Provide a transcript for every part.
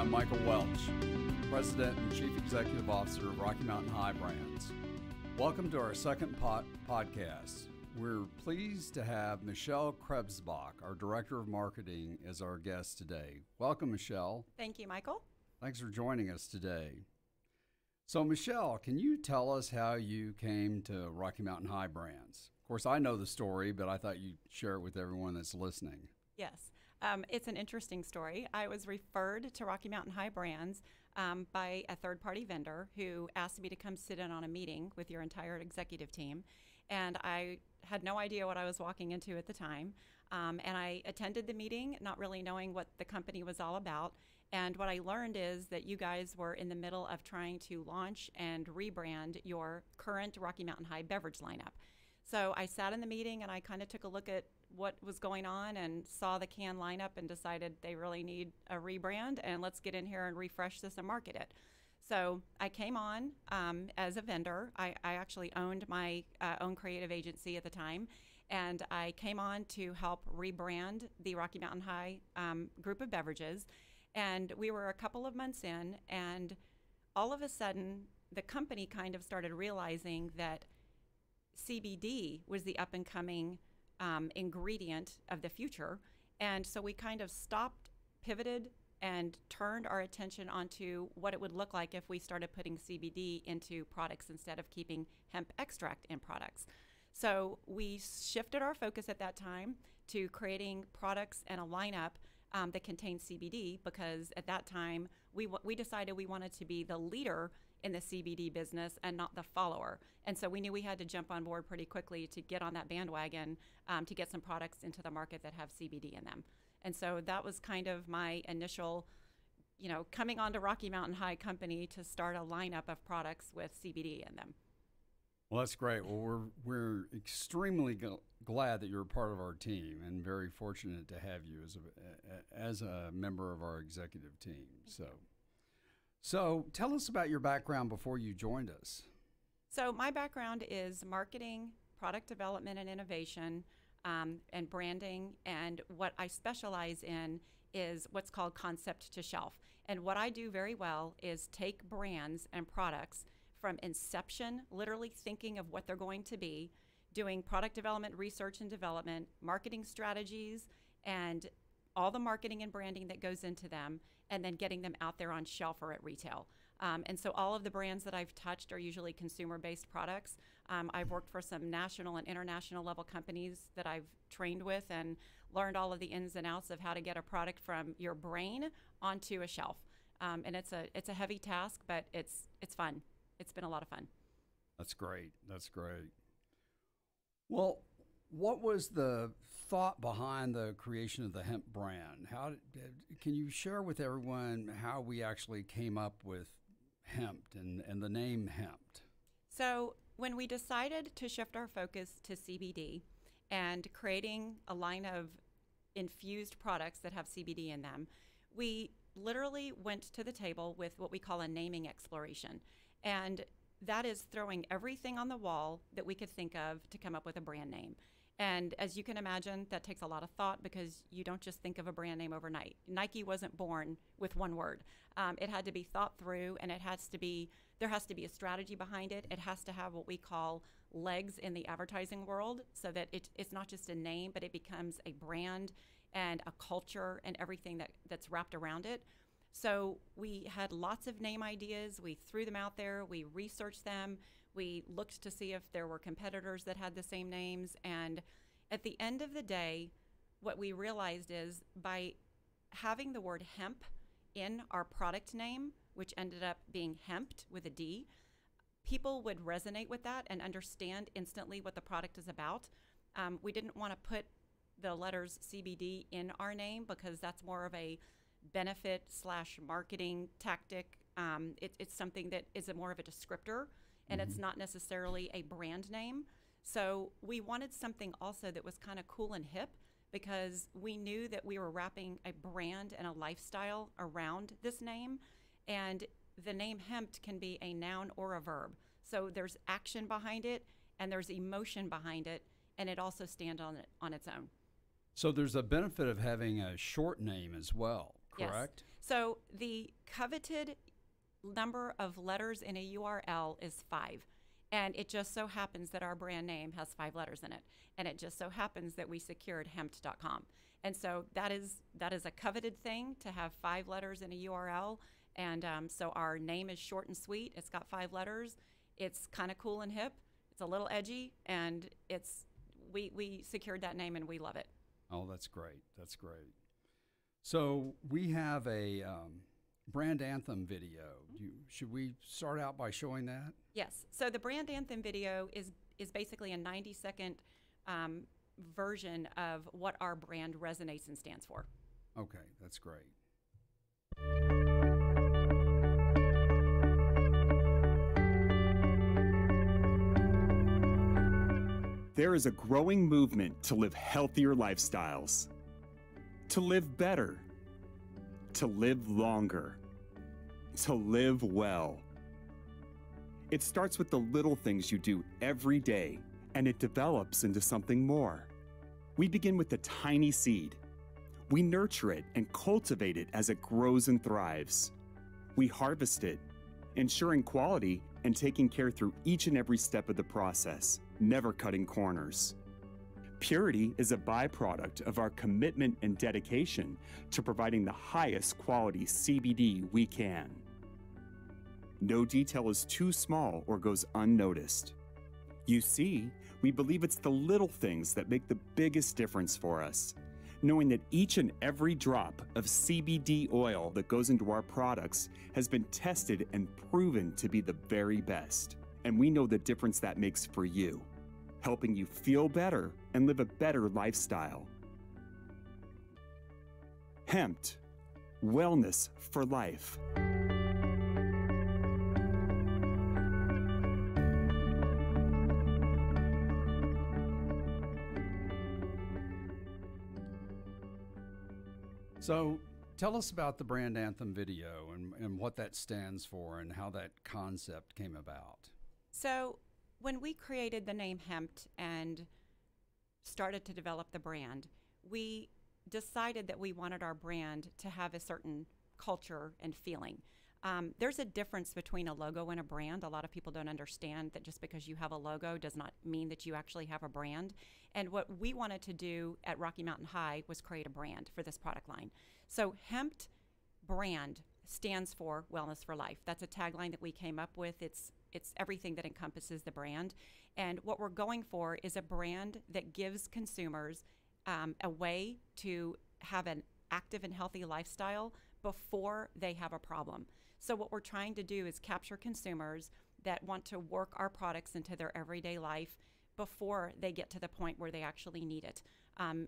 I'm Michael Welch, President and Chief Executive Officer of Rocky Mountain High Brands. Welcome to our second podcast. We're pleased to have Michelle Krebsbach, our Director of Marketing, as our guest today. Welcome, Michelle. Thank you, Michael. Thanks for joining us today. So, Michelle, can you tell us how you came to Rocky Mountain High Brands? Of course, I know the story, but I thought you'd share it with everyone that's listening. Yes, it's an interesting story. I was referred to Rocky Mountain High Brands by a third-party vendor who asked me to come sit in on a meeting with your entire executive team. And I had no idea what I was walking into at the time. And I attended the meeting, not really knowing what the company was all about. And what I learned is that you guys were in the middle of trying to launch and rebrand your current Rocky Mountain High beverage lineup. So I sat in the meeting and I kind of took a look at what was going on and saw the can lineup and decided they really need a rebrand, and let's get in here and refresh this and market it. So I came on as a vendor. I actually owned my own creative agency at the time, and I came on to help rebrand the Rocky Mountain High group of beverages. And we were a couple of months in, and all of a sudden the company kind of started realizing that CBD was the up-and-coming ingredient of the future. And so we kind of stopped, pivoted, and turned our attention onto what it would look like if we started putting CBD into products instead of keeping hemp extract in products. So we shifted our focus at that time to creating products and a lineup that contained CBD, because at that time we decided we wanted to be the leader in the CBD business and not the follower. And so we knew we had to jump on board pretty quickly to get on that bandwagon to get some products into the market that have CBD in them. And so that was kind of my initial, coming onto Rocky Mountain High Company to start a lineup of products with CBD in them. Well, that's great. Well, we're extremely glad that you're a part of our team, and very fortunate to have you as a member of our executive team. So tell us about your background before you joined us. So my background is marketing, product development and innovation, and branding. And what I specialize in is what's called concept to shelf. And what I do very well is take brands and products from inception, literally thinking of what they're going to be, doing product development, research and development, marketing strategies, and all the marketing and branding that goes into them, and then getting them out there on shelf or at retail. And so all of the brands that I've touched are usually consumer-based products. I've worked for some national and international level companies that I've trained with and learned all of the ins and outs of how to get a product from your brain onto a shelf. And it's a heavy task, but it's fun. It's been a lot of fun. That's great. That's great. Well, what was the thought behind the creation of the hemp brand? Can you share with everyone how we actually came up with hemp and the name hemp? So when we decided to shift our focus to CBD and creating a line of infused products that have CBD in them, we literally went to the table with what we call a naming exploration. And that is throwing everything on the wall that we could think of to come up with a brand name. And as you can imagine, that takes a lot of thought, because you don't just think of a brand name overnight. Nike wasn't born with one word. It had to be thought through, and there has to be a strategy behind it. It has to have what we call legs in the advertising world, so that it's not just a name, but it becomes a brand and a culture and everything that's wrapped around it. So we had lots of name ideas. We threw them out there. We researched them. We looked to see if there were competitors that had the same names. And at the end of the day, what we realized is by having the word hemp in our product name, which ended up being hemped with a D, people would resonate with that and understand instantly what the product is about. We didn't want to put the letters CBD in our name, because that's more of a benefit/marketing tactic. It's something that is more of a descriptor, and it's not necessarily a brand name. So we wanted something also that was kind of cool and hip, because we knew that we were wrapping a brand and a lifestyle around this name. And the name hemp can be a noun or a verb. So there's action behind it and there's emotion behind it, and it also stands on its own. So there's a benefit of having a short name as well. correct? Yes. So the coveted number of letters in a URL is 5. And it just so happens that our brand name has 5 letters in it. And it just so happens that we secured hempt.com. And so that is a coveted thing, to have 5 letters in a URL. And so our name is short and sweet. It's got 5 letters. It's kind of cool and hip. It's a little edgy, and we secured that name, and we love it. Oh, that's great. That's great. So we have a brand anthem video. Should we start out by showing that? Yes. So the brand anthem video is basically a 90-second version of what our brand resonates and stands for. Okay, that's great. There is a growing movement to live healthier lifestyles, to live better, to live longer, to live well. It starts with the little things you do every day, and it develops into something more. We begin with a tiny seed. We nurture it and cultivate it as it grows and thrives. We harvest it, ensuring quality and taking care through each and every step of the process, never cutting corners. Purity is a byproduct of our commitment and dedication to providing the highest quality CBD we can. No detail is too small or goes unnoticed. You see, we believe it's the little things that make the biggest difference for us, knowing that each and every drop of CBD oil that goes into our products has been tested and proven to be the very best. And we know the difference that makes for you, helping you feel better and live a better lifestyle. Hempt, wellness for life. So tell us about the brand anthem video and what that stands for and how that concept came about. So when we created the name Hempt and started to develop the brand, we decided that we wanted our brand to have a certain culture and feeling. There's a difference between a logo and a brand. A lot of people don't understand that just because you have a logo does not mean that you actually have a brand. And what we wanted to do at Rocky Mountain High was create a brand for this product line. So Hempt brand stands for Wellness for Life. That's a tagline that we came up with. It's everything that encompasses the brand. And what we're going for is a brand that gives consumers a way to have an active and healthy lifestyle before they have a problem. So what we're trying to do is capture consumers that want to work our products into their everyday life before they get to the point where they actually need it.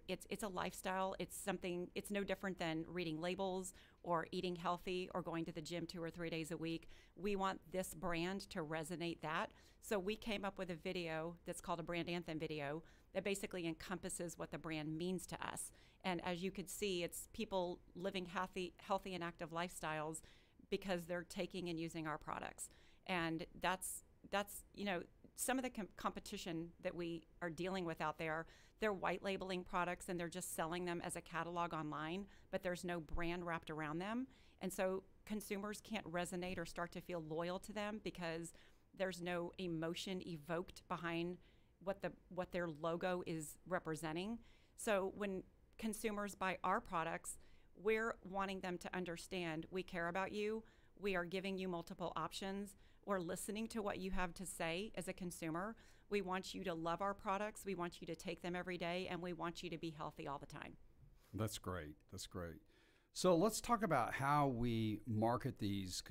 It's a lifestyle. It's no different than reading labels or eating healthy or going to the gym 2 or 3 days a week. We want this brand to resonate that. So we came up with a video that's called a brand anthem video that basically encompasses what the brand means to us. And as you could see, it's people living healthy and active lifestyles because they're taking and using our products. And that's some of the competition that we are dealing with out there. They're white labeling products and they're just selling them as a catalog online, but there's no brand wrapped around them. And so consumers can't resonate or start to feel loyal to them because there's no emotion evoked behind what their logo is representing. So when consumers buy our products, we're wanting them to understand we care about you. We are giving you multiple options. We're listening to what you have to say as a consumer. We want you to love our products. We want you to take them every day, and we want you to be healthy all the time. That's great. That's great. So let's talk about how we market these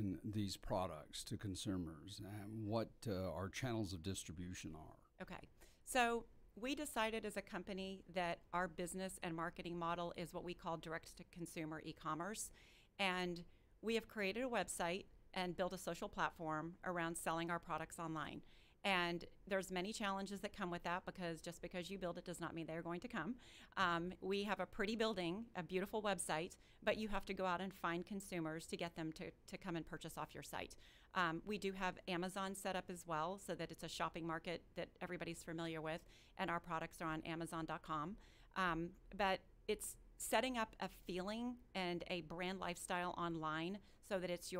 products to consumers and what our channels of distribution are. Okay. So we decided as a company that our business and marketing model is what we call direct-to-consumer e-commerce. And we have created a website and built a social platform around selling our products online. And there's many challenges that come with that because just because you build it does not mean they're going to come. We have a pretty building, a beautiful website, but you have to go out and find consumers to get them to come and purchase off your site. We do have Amazon set up as well so that it's a shopping market that everybody's familiar with, and our products are on Amazon.com. But it's setting up a feeling and a brand lifestyle online so that it's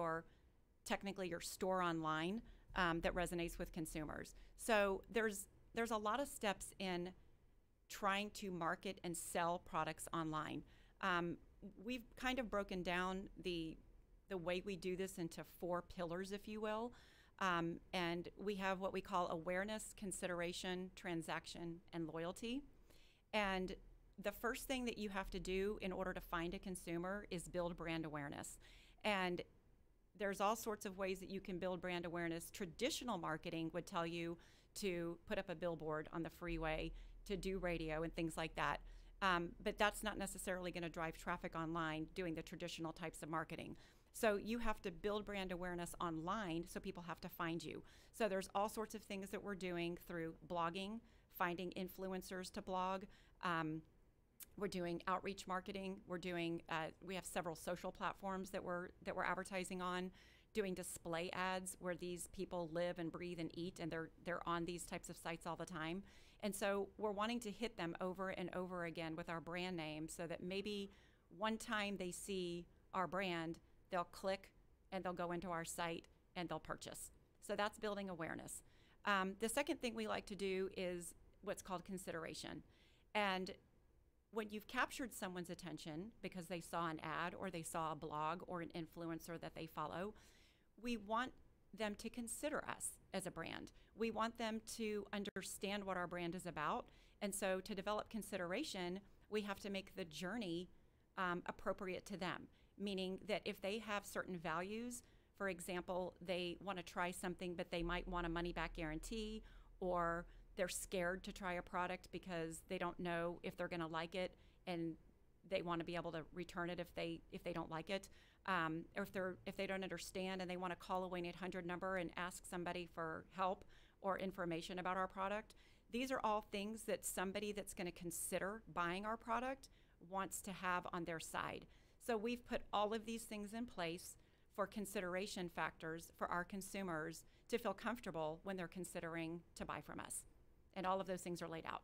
technically your store online that resonates with consumers. So there's a lot of steps in trying to market and sell products online. We've kind of broken down the way we do this into 4 pillars, if you will. And we have what we call awareness, consideration, transaction, and loyalty. And the first thing that you have to do in order to find a consumer is build brand awareness. And there's all sorts of ways that you can build brand awareness. Traditional marketing would tell you to put up a billboard on the freeway, to do radio and things like that. But that's not necessarily going to drive traffic online doing the traditional types of marketing. So you have to build brand awareness online, so people have to find you. So there's all sorts of things that we're doing through blogging, finding influencers to blog. We're doing outreach marketing. We have several social platforms that we're advertising on, doing display ads where these people live and breathe and eat, and they're on these types of sites all the time. And so we're wanting to hit them over and over again with our brand name so that maybe one time they see our brand, they'll click and they'll go into our site and they'll purchase. So that's building awareness. The second thing we like to do is what's called consideration. And when you've captured someone's attention because they saw an ad or they saw a blog or an influencer that they follow, we want them to consider us as a brand. We want them to understand what our brand is about. And so to develop consideration, we have to make the journey appropriate to them, meaning that if they have certain values, for example, they want to try something, but they might want a money-back guarantee, or they're scared to try a product because they don't know if they're going to like it, and they want to be able to return it if they don't like it, or if they don't understand and they want to call a 1-800 number and ask somebody for help or information about our product. These are all things that somebody that's going to consider buying our product wants to have on their side. So we've put all of these things in place for consideration factors for our consumers to feel comfortable when they're considering to buy from us. And all of those things are laid out.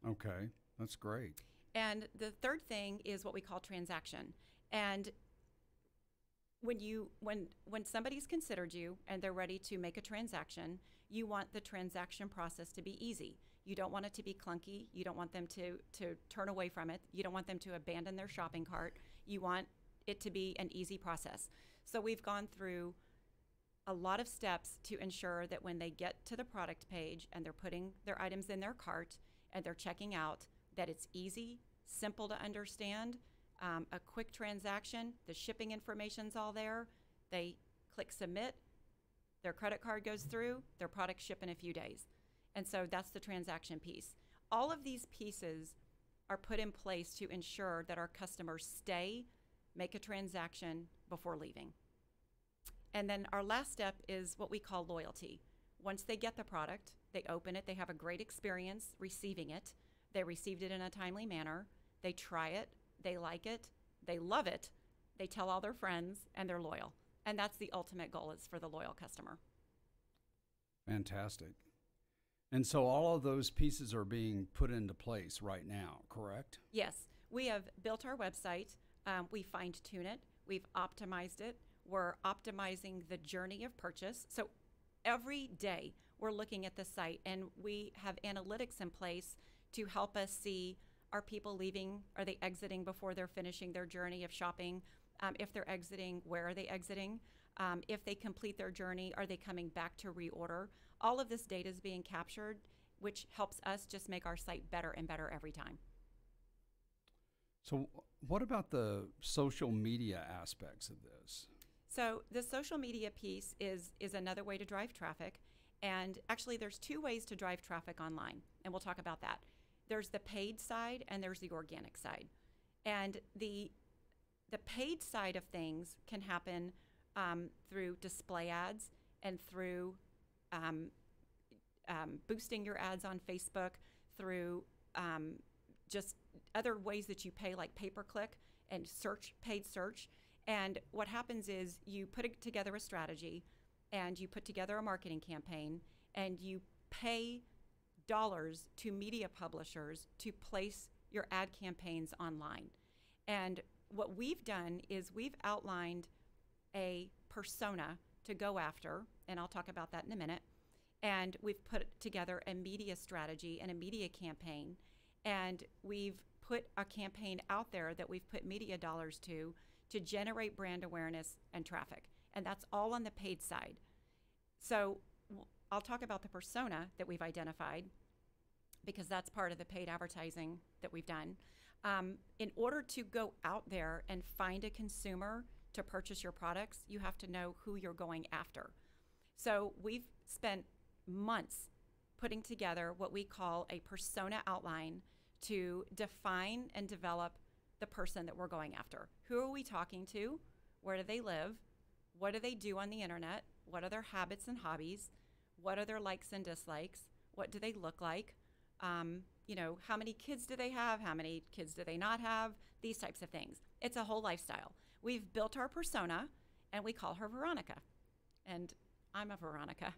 Okay, that's great. And the third thing is what we call transaction. And when somebody's considered you and they're ready to make a transaction, you want the transaction process to be easy. You don't want it to be clunky. You don't want them to turn away from it. You don't want them to abandon their shopping cart. You want it to be an easy process. So we've gone through a lot of steps to ensure that when they get to the product page and they're putting their items in their cart and they're checking out, that it's easy, simple to understand, a quick transaction, the shipping information's all there, they click submit, their credit card goes through, their products ship in a few days. And so that's the transaction piece. All of these pieces are put in place to ensure that our customers stay, make a transaction before leaving. And then our last step is what we call loyalty. Once they get the product, they open it, they have a great experience receiving it, they received it in a timely manner, they try it, they like it, they love it, they tell all their friends, and they're loyal. And that's the ultimate goal, is for the loyal customer. Fantastic. And so all of those pieces are being put into place right now, correct? Yes. We have built our website. We fine-tune it. We've optimized it. We're optimizing the journey of purchase. So every day we're looking at the site, and we have analytics in place to help us see, are people leaving? Are they exiting before they're finishing their journey of shopping? If they're exiting, where are they exiting? If they complete their journey, are they coming back to reorder? All of this data is being captured, which helps us just make our site better and better every time. So what about the social media aspects of this? So the social media piece is another way to drive traffic. And actually, there's 2 ways to drive traffic online, and we'll talk about that. There's the paid side and there's the organic side. And the paid side of things can happen through display ads and through boosting your ads on Facebook, through just other ways that you pay, like pay-per-click and paid search. And what happens is you put together a strategy and you put together a marketing campaign and you pay dollars to media publishers to place your ad campaigns online. And what we've done is we've outlined a persona to go after, and I'll talk about that in a minute. And we've put together a media strategy and a media campaign, and we've put a campaign out there that we've put media dollars to generate brand awareness and traffic. And that's all on the paid side. So I'll talk about the persona that we've identified, because that's part of the paid advertising that we've done. In order to go out there and find a consumer to purchase your products, you have to know who you're going after. So we've spent months putting together what we call a persona outline to define and develop the person that we're going after. Who are we talking to? Where do they live? What do they do on the internet? What are their habits and hobbies? What are their likes and dislikes? What do they look like? How many kids do they have? How many kids do they not have? These types of things. It's a whole lifestyle. We've built our persona, and we call her Veronica. And I'm a Veronica.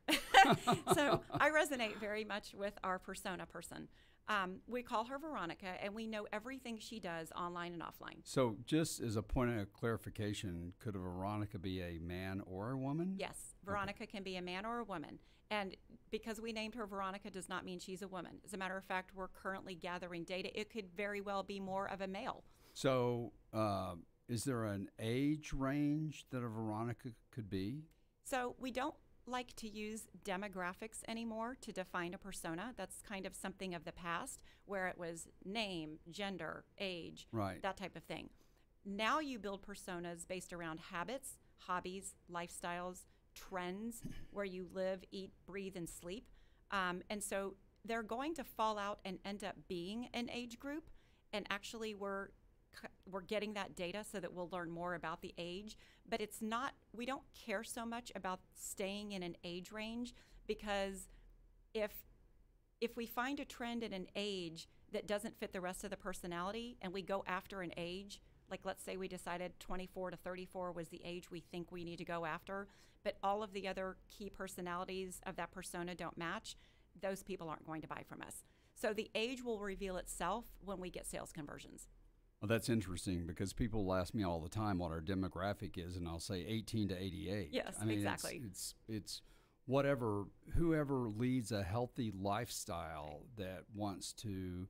So I resonate very much with our persona person. We call her Veronica, and we know everything she does online and offline. So just as a point of clarification, could a Veronica be a man or a woman? Yes, Veronica can be a man or a woman. And because we named her Veronica does not mean she's a woman. As a matter of fact, we're currently gathering data. It could very well be more of a male. So is there an age range that a Veronica could be? So we don't like to use demographics anymore to define a persona. That's kind of something of the past, where it was name, gender, age, right, that type of thing. Now you build personas based around habits, hobbies, lifestyles, trends, where you live, eat, breathe, and sleep. And so they're going to fall out and end up being an age group. And actually, we're getting that data so that we'll learn more about the age. But it's not, we don't care so much about staying in an age range, because if we find a trend in an age that doesn't fit the rest of the personality, and we go after an age, like let's say we decided 24 to 34 was the age we think we need to go after, but all of the other key personalities of that persona don't match, those people aren't going to buy from us. So the age will reveal itself when we get sales conversions. Well, that's interesting, because people ask me all the time what our demographic is, and I'll say 18 to 88. Yes, I mean, exactly. It's whoever leads a healthy lifestyle that wants to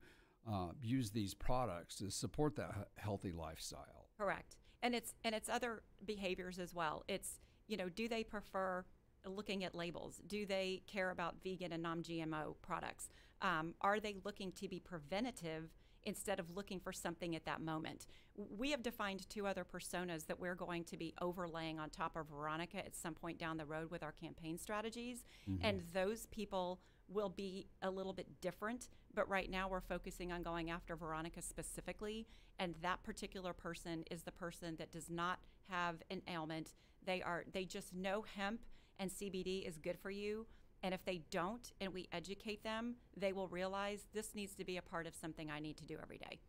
use these products to support that healthy lifestyle. Correct. And it's other behaviors as well. It's, do they prefer looking at labels? Do they care about vegan and non-GMO products? Are they looking to be preventative instead of looking for something at that moment? We have defined 2 other personas that we're going to be overlaying on top of Veronica at some point down the road with our campaign strategies. Mm-hmm. And those people will be a little bit different, but right now we're focusing on going after Veronica specifically, and that particular person is the person that does not have an ailment. They just know hemp and CBD is good for you, and if they don't and we educate them, they will realize this needs to be a part of something I need to do every day.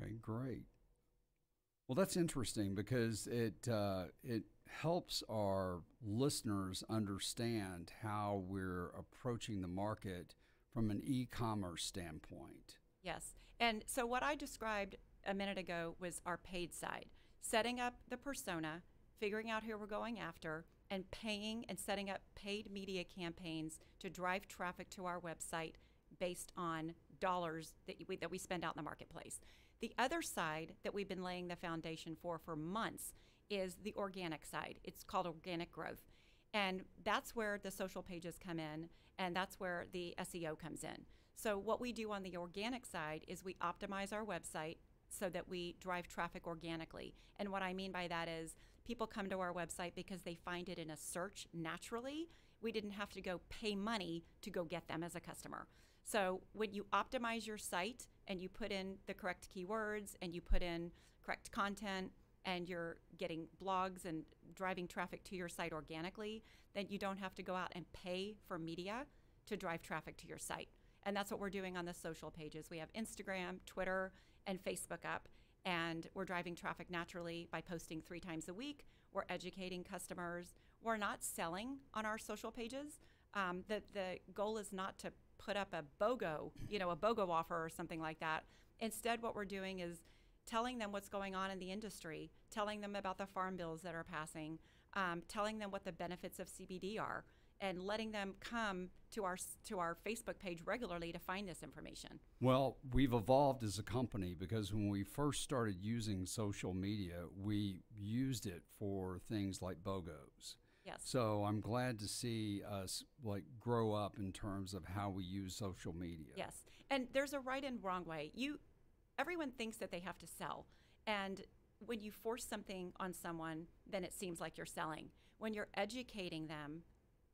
Okay, great. Well, that's interesting, because it helps our listeners understand how we're approaching the market from an e-commerce standpoint. Yes. And so what I described a minute ago was our paid side, setting up the persona, figuring out who we're going after, and paying and setting up paid media campaigns to drive traffic to our website based on dollars that we spend out in the marketplace. The other side that we've been laying the foundation for months is the organic side. It's called organic growth. And that's where the social pages come in, and that's where the SEO comes in. So what we do on the organic side is we optimize our website so that we drive traffic organically. And what I mean by that is people come to our website because they find it in a search naturally. We didn't have to go pay money to go get them as a customer. So when you optimize your site and you put in the correct keywords and you put in correct content and you're getting blogs and driving traffic to your site organically, then you don't have to go out and pay for media to drive traffic to your site. And that's what we're doing on the social pages. We have Instagram, Twitter, and Facebook up, and we're driving traffic naturally by posting 3 times a week. We're educating customers. We're not selling on our social pages. The goal is not to put up a BOGO, a BOGO offer or something like that. Instead, what we're doing is telling them what's going on in the industry, telling them about the farm bills that are passing, telling them what the benefits of CBD are, and letting them come to our Facebook page regularly to find this information. Well, we've evolved as a company because when we first started using social media, we used it for things like BOGOs. Yes. So I'm glad to see us like grow up in terms of how we use social media. Yes. And there's a right and wrong way. Everyone thinks that they have to sell. And when you force something on someone, then it seems like you're selling. When you're educating them,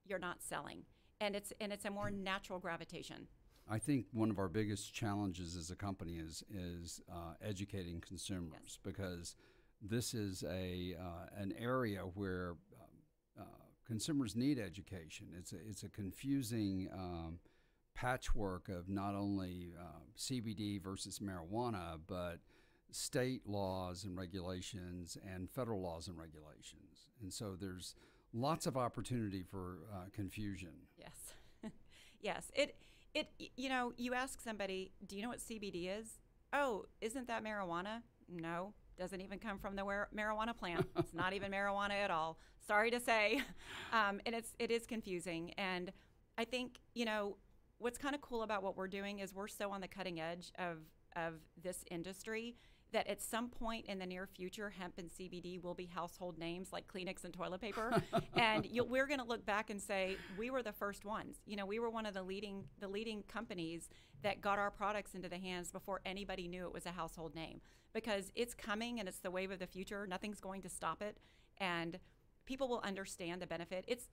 you're not selling. And it's a more natural gravitation. I think one of our biggest challenges as a company is educating consumers, Yes. because this is an area where consumers need education. It's a confusing patchwork of not only CBD versus marijuana, but state laws and regulations and federal laws and regulations. And so there's lots of opportunity for confusion. Yes. Yes. You ask somebody, do you know what CBD is? Oh, isn't that marijuana? No, doesn't even come from the marijuana plant. It's not even marijuana at all. Sorry to say. And it is confusing. And I think, what's kind of cool about what we're doing is we're so on the cutting edge of this industry that at some point in the near future, hemp and CBD will be household names like Kleenex and toilet paper. And we're going to look back and say, we were the first ones. We were one of the leading companies that got our products into the hands before anybody knew it was a household name, because it's coming and it's the wave of the future. Nothing's going to stop it. And people will understand the benefit. It's,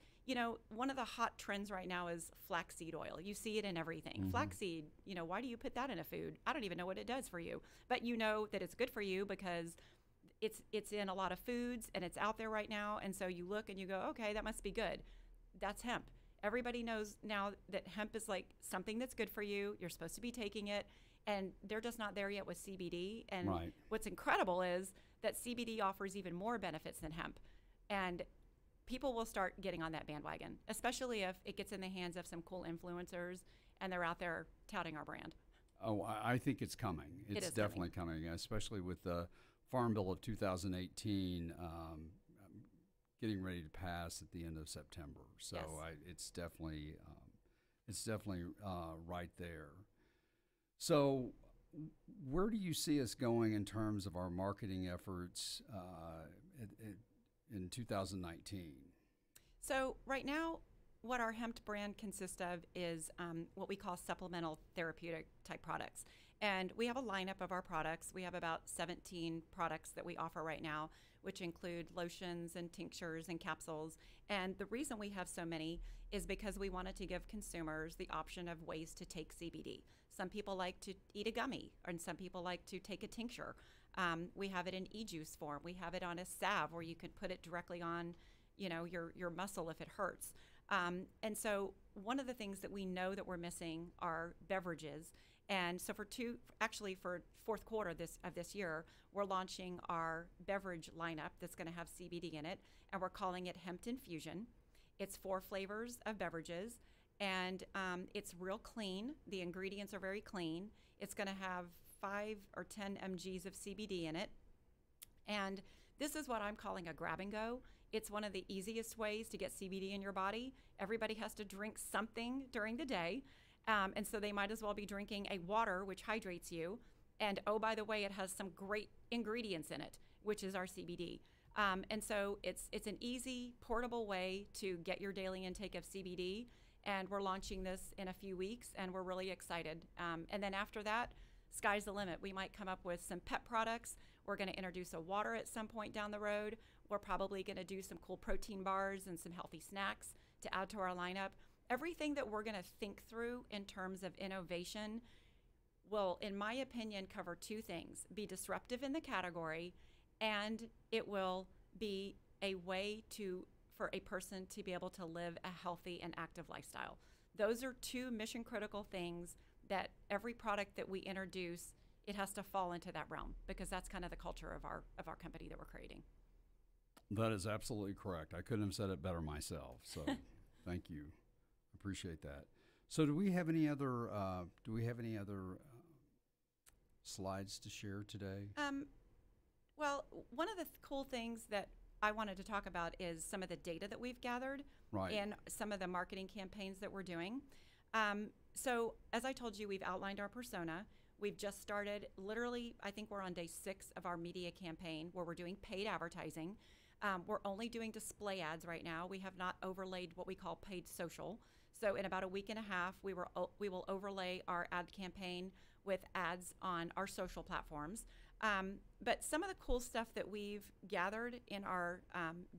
one of the hot trends right now is flaxseed oil. You see it in everything. Mm-hmm. Flaxseed, why do you put that in a food? I don't even know what it does for you. But you know that it's good for you because it's in a lot of foods and it's out there right now. And so you look and you go, okay, that must be good. That's hemp. Everybody knows now that hemp is like something that's good for you. You're supposed to be taking it. And they're just not there yet with CBD. And right. What's incredible is that CBD offers even more benefits than hemp. And people will start getting on that bandwagon, especially if it gets in the hands of some cool influencers and they're out there touting our brand. Oh, I think it's coming. It's definitely coming, especially with the Farm Bill of 2018 getting ready to pass at the end of September. So yes. It's definitely right there. So where do you see us going in terms of our marketing efforts in 2019? So right now, what our hemp brand consists of is what we call supplemental therapeutic type products. And we have a lineup of our products. We have about 17 products that we offer right now, which include lotions and tinctures and capsules. And the reason we have so many is because we wanted to give consumers the option of ways to take CBD. Some people like to eat a gummy, and some people like to take a tincture. We have it in e-juice form. We have it on a salve where you can put it directly on, your muscle if it hurts. And so one of the things that we know that we're missing are beverages. And so for fourth quarter of this year, we're launching our beverage lineup that's going to have CBD in it, and we're calling it Hemp Infusion. It's 4 flavors of beverages, and it's real clean. The ingredients are very clean. It's going to have 5 or 10 mgs of CBD in it. And this is what I'm calling a grab and go. It's one of the easiest ways to get CBD in your body. Everybody has to drink something during the day. And so they might as well be drinking a water, which hydrates you. And oh, by the way, it has some great ingredients in it, which is our CBD. And so it's an easy, portable way to get your daily intake of CBD. And we're launching this in a few weeks, and we're really excited. And then after that, sky's the limit. We might come up with some pet products. We're going to introduce a water at some point down the road. We're probably going to do some cool protein bars and some healthy snacks to add to our lineup. Everything that we're going to think through in terms of innovation will, in my opinion, cover 2 things: be disruptive in the category, and it will be a way for a person to be able to live a healthy and active lifestyle. Those are 2 mission critical things that every product that we introduce, it has to fall into that realm, because that's kind of the culture of our company that we're creating. That is absolutely correct. I couldn't have said it better myself. So thank you. Appreciate that. So do we have any other slides to share today? Well, one of the cool things that I wanted to talk about is some of the data that we've gathered Right. and some of the marketing campaigns that we're doing. So as I told you, we've outlined our persona. We've just started, literally, I think we're on day 6 of our media campaign where we're doing paid advertising. We're only doing display ads right now. We have not overlaid what we call paid social. So in about a week and a half, we will overlay our ad campaign with ads on our social platforms. But some of the cool stuff that we've gathered in our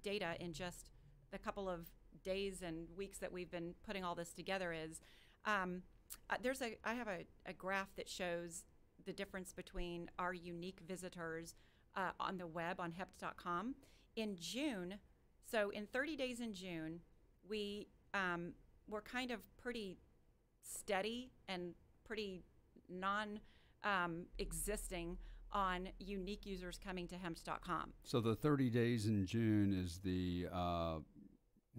data in just the couple of days and weeks that we've been putting all this together is I have a graph that shows the difference between our unique visitors on the web on hept.com. In June, so in 30 days in June, we were kind of pretty steady and pretty non-existing on unique users coming to hept.com. So the 30 days in June is the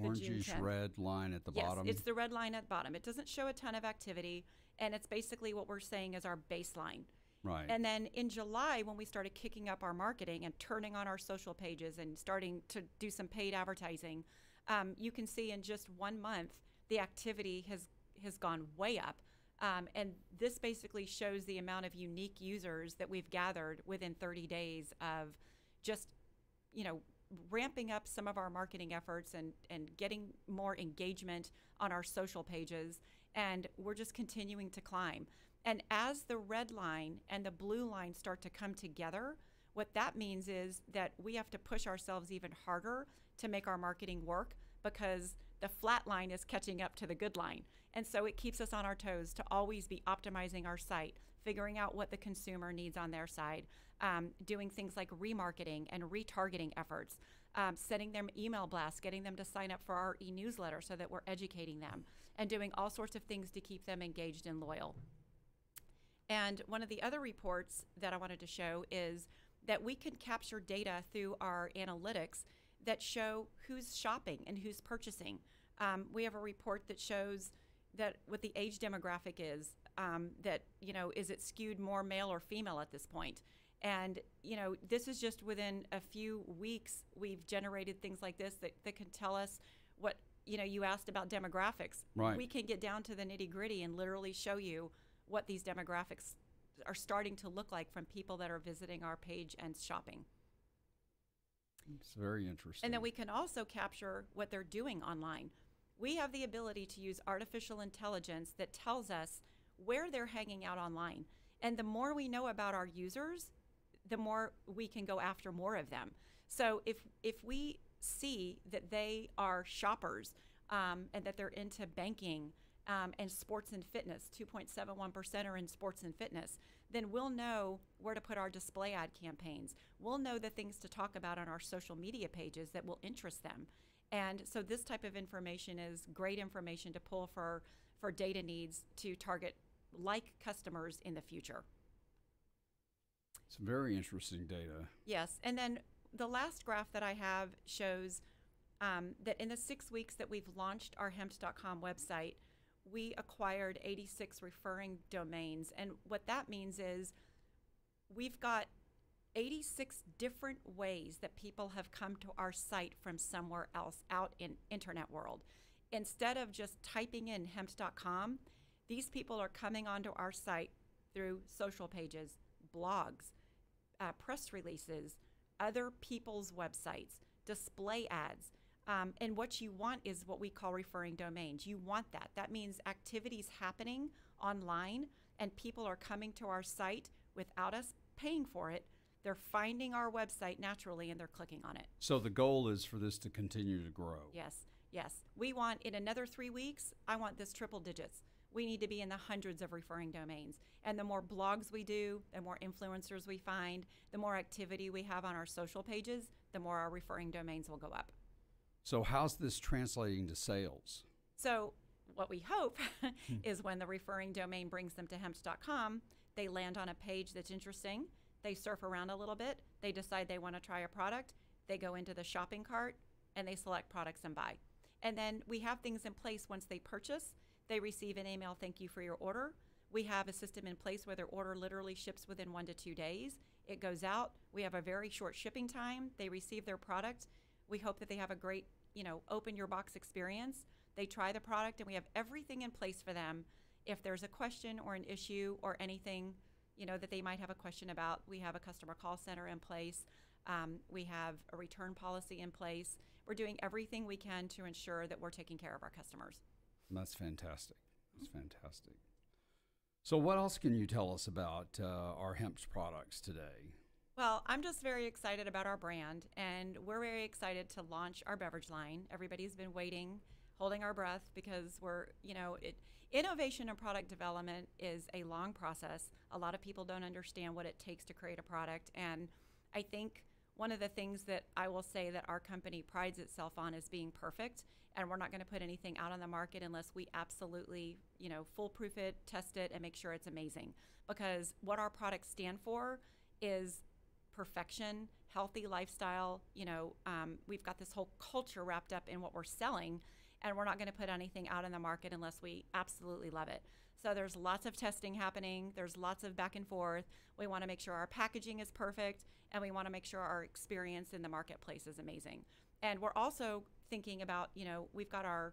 orangish 10th. red line at the Yes, bottom? it's the red line at the bottom. It doesn't show a ton of activity, and it's basically what we're saying is our baseline. Right. And then in July, when we started kicking up our marketing and turning on our social pages and starting to do some paid advertising, you can see in just 1 month, the activity has gone way up. And this basically shows the amount of unique users that we've gathered within 30 days of just, ramping up some of our marketing efforts and getting more engagement on our social pages. And we're just continuing to climb. And as the red line and the blue line start to come together, what that means is that we have to push ourselves even harder to make our marketing work because the flat line is catching up to the good line. And so it keeps us on our toes to always be optimizing our site, figuring out what the consumer needs on their side, doing things like remarketing and retargeting efforts, sending them email blasts, getting them to sign up for our e-newsletter so that we're educating them, and doing all sorts of things to keep them engaged and loyal. And one of the other reports that I wanted to show is that we can capture data through our analytics that show who's shopping and who's purchasing. We have a report that shows that what the age demographic is, that, is it skewed more male or female at this point? And, this is just within a few weeks, we've generated things like this that can tell us what, you asked about demographics. Right. We can get down to the nitty gritty and literally show you what these demographics are starting to look like from people that are visiting our page and shopping. It's very interesting. And then we can also capture what they're doing online. We have the ability to use artificial intelligence that tells us where they're hanging out online. And the more we know about our users, the more we can go after more of them. So if we see that they are shoppers and that they're into banking and sports and fitness, 2.71% are in sports and fitness, then we'll know where to put our display ad campaigns. We'll know the things to talk about on our social media pages that will interest them. And so this type of information is great information to pull for data needs to target like customers in the future. It's very interesting data. Yes, and then the last graph that I have shows that in the 6 weeks that we've launched our hept.com website, we acquired 86 referring domains. And what that means is we've got 86 different ways that people have come to our site from somewhere else out in internet world. Instead of just typing in hept.com, these people are coming onto our site through social pages, blogs, press releases, other people's websites, display ads. And what you want is what we call referring domains. You want that. That means activities happening online and people are coming to our site without us paying for it. They're finding our website naturally and they're clicking on it. So the goal is for this to continue to grow. Yes, yes. We want, in another 3 weeks, I want this triple digits. We need to be in the hundreds of referring domains. And the more blogs we do, the more influencers we find, the more activity we have on our social pages, the more our referring domains will go up. So how's this translating to sales? So what we hope is when the referring domain brings them to hept.com, they land on a page that's interesting, they surf around a little bit, they decide they want to try a product, they go into the shopping cart, and they select products and buy. And then we have things in place once they purchase. They receive an email, thank you for your order. We have a system in place where their order literally ships within 1 to 2 days. It goes out. We have a very short shipping time. They receive their product. We hope that they have a great, open your box experience. They try the product, and we have everything in place for them. If there's a question or an issue or anything, that they might have a question about, we have a customer call center in place. We have a return policy in place. We're doing everything we can to ensure that we're taking care of our customers. That's fantastic. That's fantastic. So what else can you tell us about our hemp products today? Well, I'm just very excited about our brand, and we're very excited to launch our beverage line. Everybody's been waiting, holding our breath, because innovation and product development is a long process. A lot of people don't understand what it takes to create a product, and I think one of the things that I will say that our company prides itself on is being perfect, and we're not going to put anything out on the market unless we absolutely, foolproof it, test it, and make sure it's amazing. Because what our products stand for is perfection, healthy lifestyle. We've got this whole culture wrapped up in what we're selling, and we're not going to put anything out in the market unless we absolutely love it. So there's lots of testing happening. There's lots of back and forth. We want to make sure our packaging is perfect, and we want to make sure our experience in the marketplace is amazing. And we're also thinking about, we've got our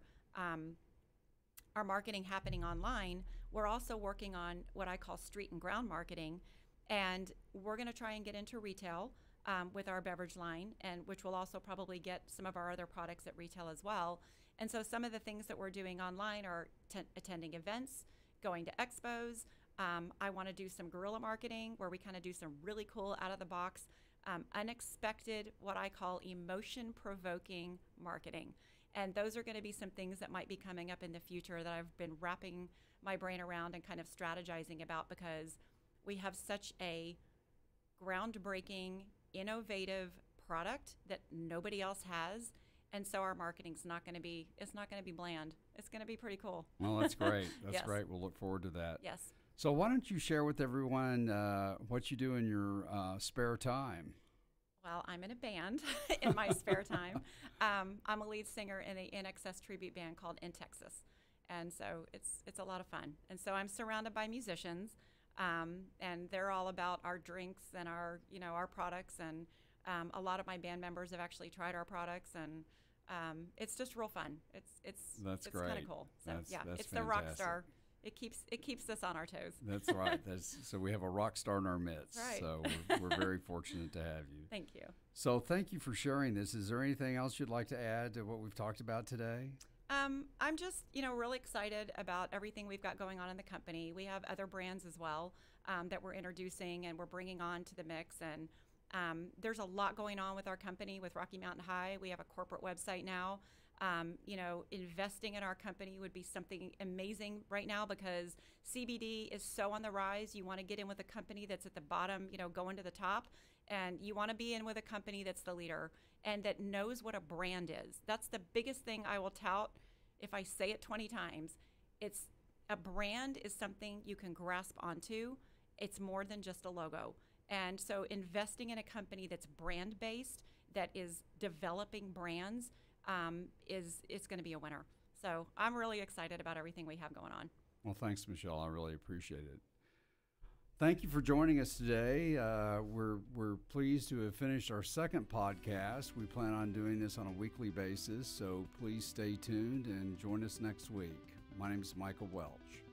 marketing happening online. We're also working on what I call street and ground marketing, and we're going to try and get into retail with our beverage line, and which will also probably get some of our other products at retail as well. And so some of the things that we're doing online are attending events, going to expos. I want to do some guerrilla marketing where we kind of do some really cool out-of-the-box, unexpected, what I call emotion-provoking marketing. And those are going to be some things that might be coming up in the future that I've been wrapping my brain around and kind of strategizing about, because we have such a groundbreaking, innovative product that nobody else has. And so our marketing's not going to be bland. It's going to be pretty cool. Well, that's great. That's Yes. great. We'll look forward to that. Yes. So why don't you share with everyone what you do in your spare time? Well, I'm in a band in my spare time. I'm a lead singer in the InXS tribute band called In Texas. And so it's a lot of fun. And so I'm surrounded by musicians, and they're all about our drinks and our products. And a lot of my band members have actually tried our products, and it's just real fun. It's great. kind of cool. So That's it's fantastic. the rock star. It keeps us on our toes. That's right. So we have a rock star in our midst. Right. So we're very fortunate to have you. Thank you. So thank you for sharing this. Is there anything else you'd like to add to what we've talked about today? I'm just, really excited about everything we've got going on in the company. We have other brands as well that we're introducing and we're bringing on to the mix. And there's a lot going on with our company, with Rocky Mountain High. We have a corporate website now. Investing in our company would be something amazing right now, because CBD is so on the rise. You want to get in with a company that's at the bottom, going to the top, and you want to be in with a company that's the leader and that knows what a brand is. That's the biggest thing I will tout. If I say it 20 times, it's a brand is something you can grasp onto. It's more than just a logo. And so investing in a company that's brand-based, that is developing brands, it's going to be a winner. So I'm really excited about everything we have going on. Well, thanks, Michelle. I really appreciate it. Thank you for joining us today. We're pleased to have finished our second podcast. We plan on doing this on a weekly basis, so please stay tuned and join us next week. My name is Michael Welch.